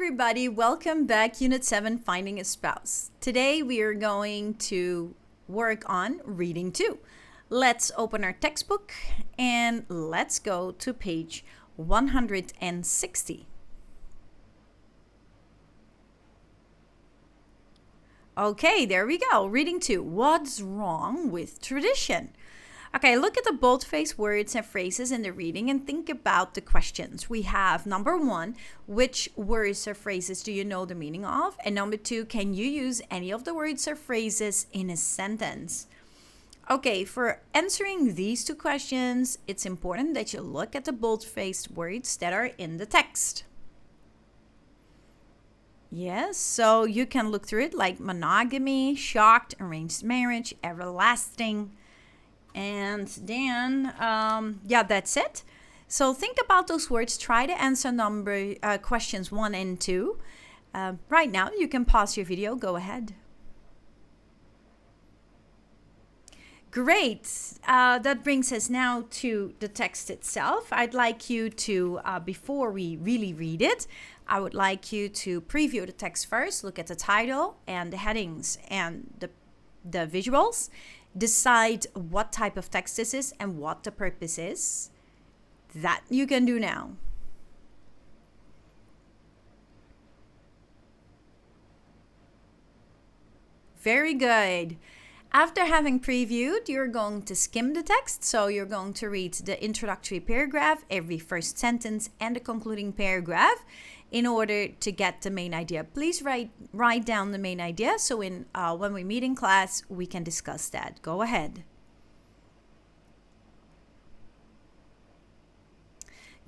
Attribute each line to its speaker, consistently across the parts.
Speaker 1: everybody, welcome back, Unit 7, Finding a Spouse. Today we are going to work on reading 2. Let's open our textbook and let's go to page 160. Okay, there we go. Reading 2. What's wrong with tradition? Okay, look at the bold-faced words and phrases in the reading and think about the questions. We have number 1, which words or phrases do you know the meaning of? And number 2, can you use any of the words or phrases in a sentence? Okay, for answering these 2 questions, it's important that you look at the bold-faced words that are in the text. Yes, so you can look through it like monogamy, shocked, arranged marriage, everlasting. And then, that's it. So think about those words. Try to answer questions 1 and 2. Right now, you can pause your video. Go ahead. Great. That brings us now to the text itself. I'd like you to, before we really read it, I would like you to preview the text first. Look at the title and the headings and the visuals. Decide what type of text this is and what the purpose is. That you can do now. Very good. After having previewed, you're going to skim the text. So you're going to read the introductory paragraph, every first sentence, and the concluding paragraph in order to get the main idea. Please write down the main idea so when we meet in class, we can discuss that. Go ahead.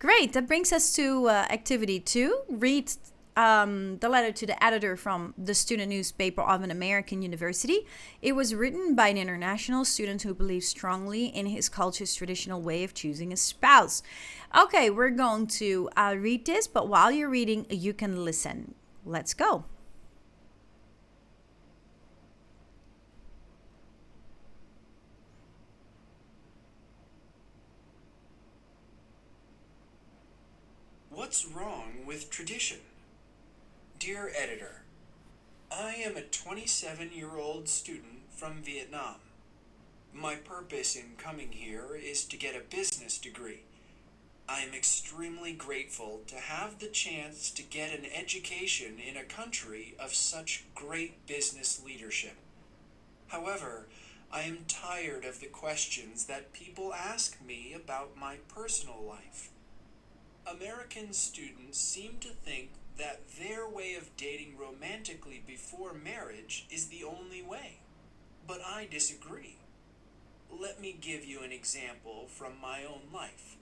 Speaker 1: Great. That brings us to activity 2. Read the letter to the editor from the student newspaper of an American university. It was written by an international student who believes strongly in his culture's traditional way of choosing a spouse. Okay, we're going to read this, but while you're reading, you can listen. Let's go.
Speaker 2: What's wrong with tradition? Dear editor, I am a 27-year-old student from Vietnam. My purpose in coming here is to get a business degree. I am extremely grateful to have the chance to get an education in a country of such great business leadership. However, I am tired of the questions that people ask me about my personal life. American students seem to think that their way of dating romantically before marriage is the only way. But I disagree. Let me give you an example from my own life.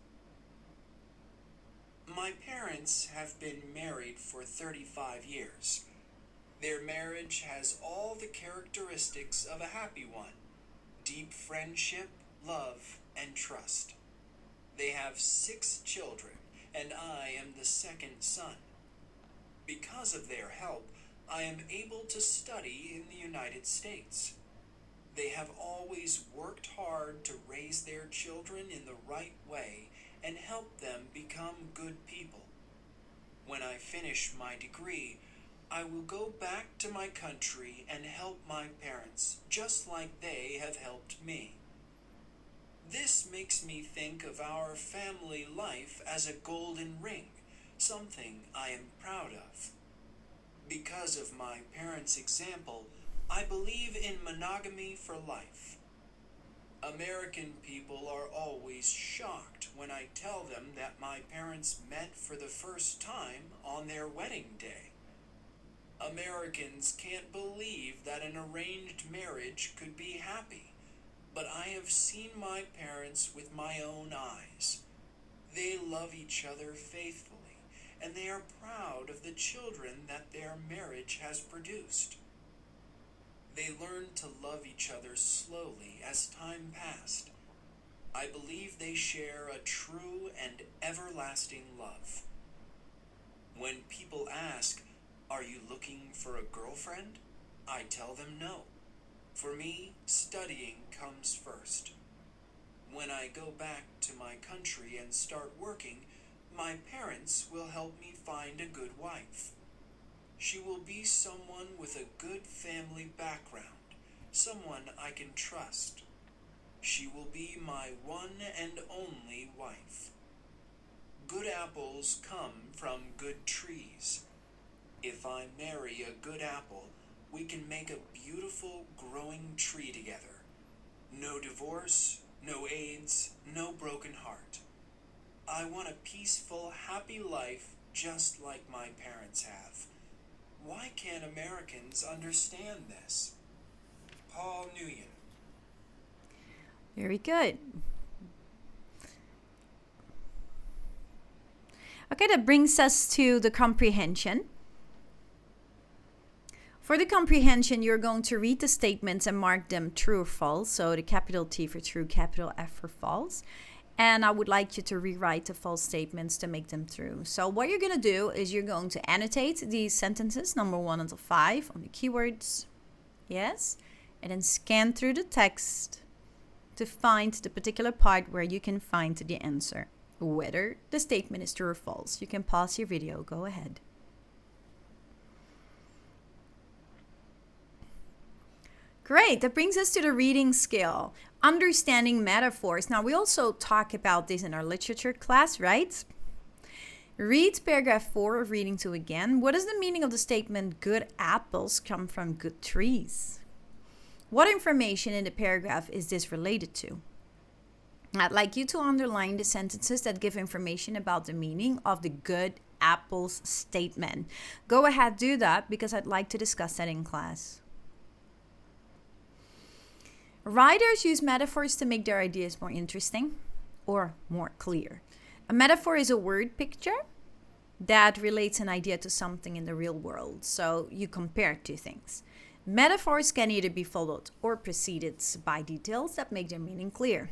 Speaker 2: My parents have been married for 35 years. Their marriage has all the characteristics of a happy one: deep friendship, love, and trust. They have 6 children, and I am the second son. Because of their help, I am able to study in the United States. They have always worked hard to raise their children in the right way and help them become good people. When I finish my degree, I will go back to my country and help my parents, just like they have helped me. This makes me think of our family life as a golden ring, something I am proud of. Because of my parents' example, I believe in monogamy for life. American people are always shocked when I tell them that my parents met for the first time on their wedding day. Americans can't believe that an arranged marriage could be happy, but I have seen my parents with my own eyes. They love each other faithfully, and they are proud of the children that their marriage has produced. They learned to love each other slowly as time passed. I believe they share a true and everlasting love. When people ask, "Are you looking for a girlfriend?" I tell them no. For me, studying comes first. When I go back to my country and start working, my parents will help me find a good wife. She will be someone with a good family background, someone I can trust. She will be my one and only wife. Good apples come from good trees. If I marry a good apple, we can make a beautiful growing tree together. No divorce, no AIDS, no broken heart. I want a peaceful, happy life just like my parents have. Why can't Americans understand this? Paul Nguyen.
Speaker 1: Very good. Okay, that brings us to the comprehension. For the comprehension, you're going to read the statements and mark them true or false. So the capital T for true, capital F for false. And I would like you to rewrite the false statements to make them true. So what you're going to do is you're going to annotate these sentences, number 1 until 5, on the keywords. Yes. And then scan through the text to find the particular part where you can find the answer, whether the statement is true or false. You can pause your video. Go ahead. Great. That brings us to the reading skill. Understanding metaphors. Now, we also talk about this in our literature class, right? Read paragraph 4 of reading 2 again. What is the meaning of the statement, good apples come from good trees? What information in the paragraph is this related to? I'd like you to underline the sentences that give information about the meaning of the good apples statement. Go ahead, do that, because I'd like to discuss that in class. Writers use metaphors to make their ideas more interesting or more clear. A metaphor is a word picture that relates an idea to something in the real world. So you compare two things. Metaphors can either be followed or preceded by details that make their meaning clear.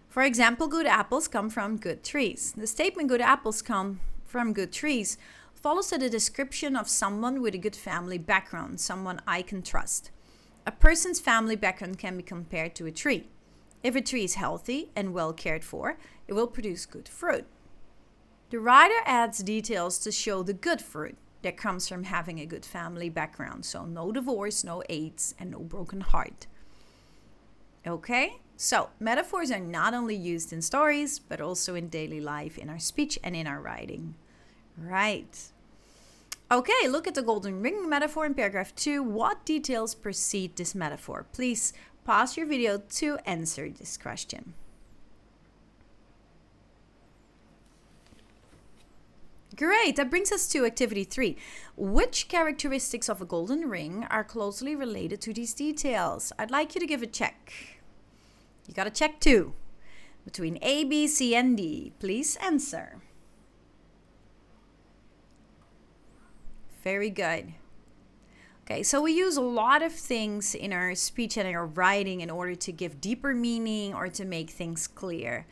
Speaker 1: For example, good apples come from good trees. The statement good apples come from good trees follows the description of someone with a good family background, someone I can trust. A person's family background can be compared to a tree. If a tree is healthy and well cared for, it will produce good fruit. The writer adds details to show the good fruit that comes from having a good family background. So no divorce, no AIDS, and no broken heart. Okay? So metaphors are not only used in stories, but also in daily life, in our speech and in our writing. Right. Okay, look at the golden ring metaphor in paragraph 2. What details precede this metaphor? Please pause your video to answer this question. Great, that brings us to activity 3. Which characteristics of a golden ring are closely related to these details? I'd like you to give a check. You got to check 2. Between A, B, C, and D, please answer. Very good. Okay, so we use a lot of things in our speech and in our writing in order to give deeper meaning or to make things clear.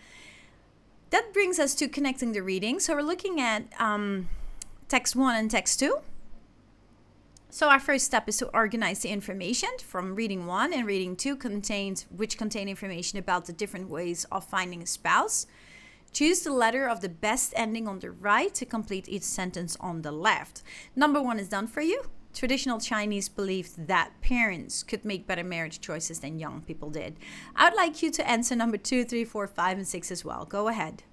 Speaker 1: That brings us to connecting the reading. So we're looking at text 1 and text 2. So our first step is to organize the information from reading 1 and reading 2, which contain information about the different ways of finding a spouse. Choose the letter of the best ending on the right to complete each sentence on the left. Number 1 is done for you. Traditional Chinese believed that parents could make better marriage choices than young people did. I'd like you to answer number 2, 3, 4, 5, and 6 as well. Go ahead.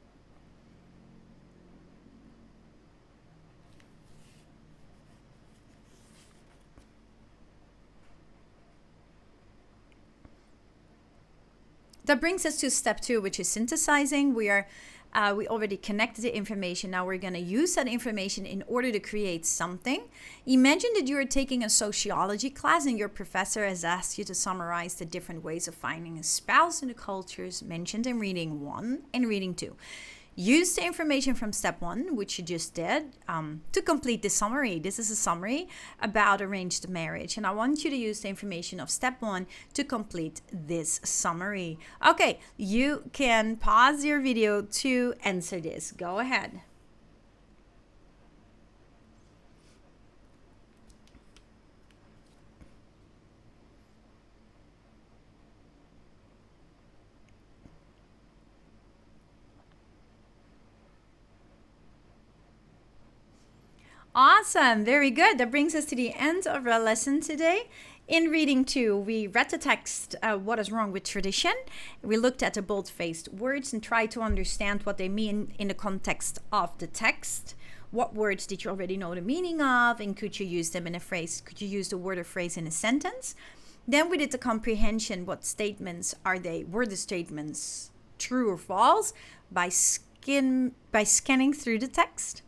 Speaker 1: That brings us to step 2, which is synthesizing. We already connected the information. Now we're going to use that information in order to create something. Imagine that you are taking a sociology class and your professor has asked you to summarize the different ways of finding a spouse in the cultures mentioned in reading 1 and reading 2. Use the information from step 1, which you just did, to complete the summary. This is a summary about arranged marriage. And I want you to use the information of step 1 to complete this summary. Okay, you can pause your video to answer this. Go ahead. Awesome. Very good. That brings us to the end of our lesson today. In reading 2, we read the text, What is Wrong with Tradition? We looked at the bold-faced words and tried to understand what they mean in the context of the text. What words did you already know the meaning of? And could you use them in a phrase? Could you use the word or phrase in a sentence? Then we did the comprehension. What statements are they? Were the statements true or false? By scanning through the text.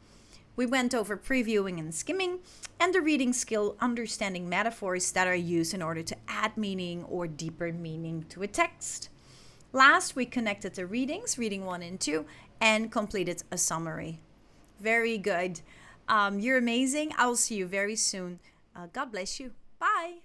Speaker 1: We went over previewing and skimming, and the reading skill, understanding metaphors that are used in order to add meaning or deeper meaning to a text. Last, we connected the readings, reading 1 and 2, and completed a summary. Very good. You're amazing. I will see you very soon. God bless you. Bye.